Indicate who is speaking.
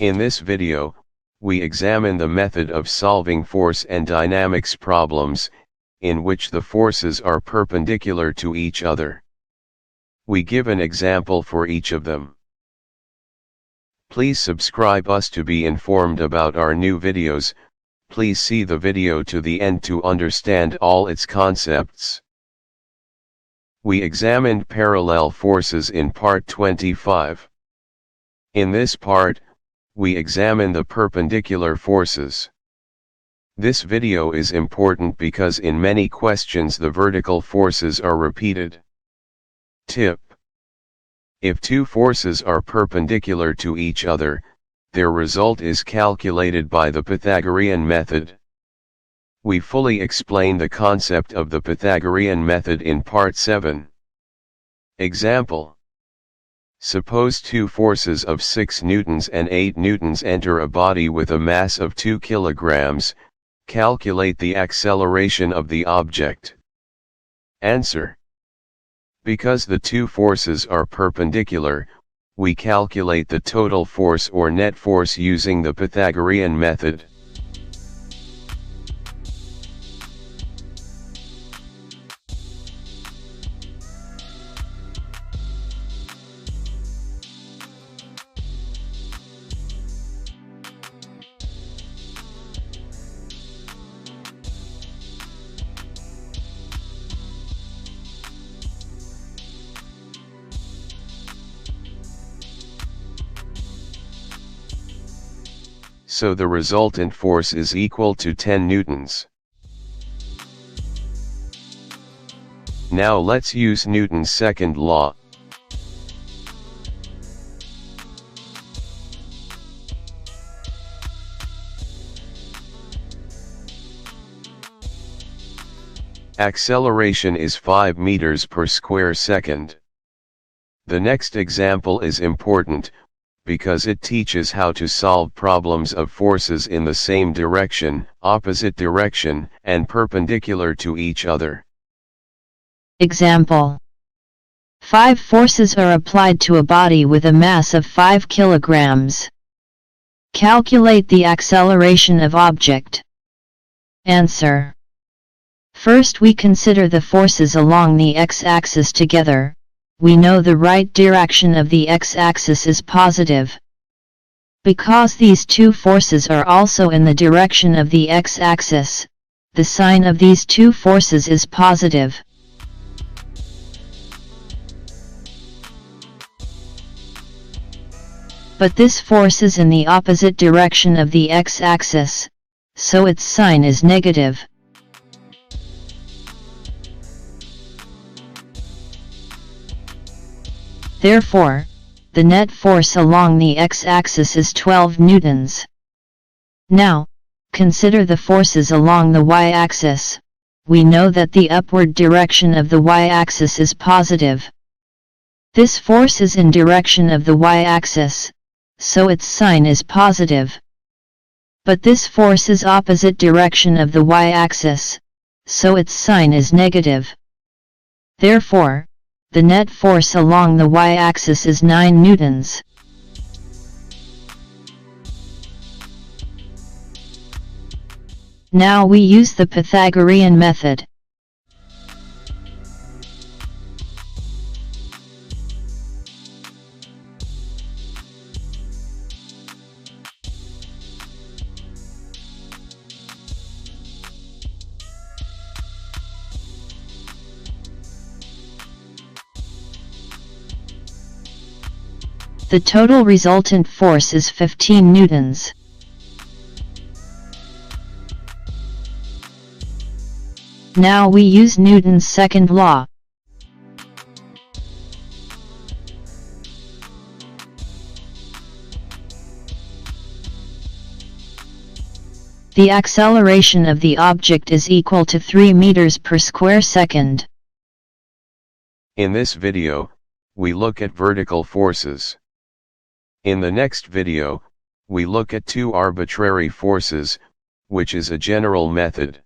Speaker 1: In this video, we examine the method of solving force and dynamics problems, in which the forces are perpendicular to each other. We give an example for each of them. Please subscribe us to be informed about our new videos. Please see the video to the end to understand all its concepts. We examined parallel forces in part 25. In this part, we examine the perpendicular forces. This video is important because in many questions the vertical forces are repeated. Tip: if two forces are perpendicular to each other, their result is calculated by the Pythagorean method. We fully explain the concept of the Pythagorean method in part 7. Example: suppose two forces of 6 newtons and 8 newtons enter a body with a mass of 2 kilograms. Calculate the acceleration of the object. Answer: because the two forces are perpendicular, we calculate the total force or net force using the Pythagorean method. So the resultant force is equal to 10 newtons. Now let's use Newton's second law. Acceleration is 5 meters per square second. The next example is important, because it teaches how to solve problems of forces in the same direction, opposite direction, and perpendicular to each other.
Speaker 2: Example: 5 forces are applied to a body with a mass of 5 kilograms. Calculate the acceleration of object. Answer: first we consider the forces along the x-axis together. We know the right direction of the x-axis is positive. Because these two forces are also in the direction of the x-axis, the sign of these two forces is positive. But this force is in the opposite direction of the x-axis, so its sign is negative. Therefore, the net force along the x-axis is 12 newtons. Now, consider the forces along the y-axis. We know that the upward direction of the y-axis is positive. This force is in direction of the y-axis, so its sign is positive. But this force is opposite direction of the y-axis, so its sign is negative. Therefore, the net force along the y-axis is 9 newtons. Now we use the Pythagorean method. The total resultant force is 15 newtons. Now we use Newton's second law. The acceleration of the object is equal to 3 meters per square second.
Speaker 1: In this video, we look at vertical forces. In the next video, we look at two arbitrary forces, which is a general method.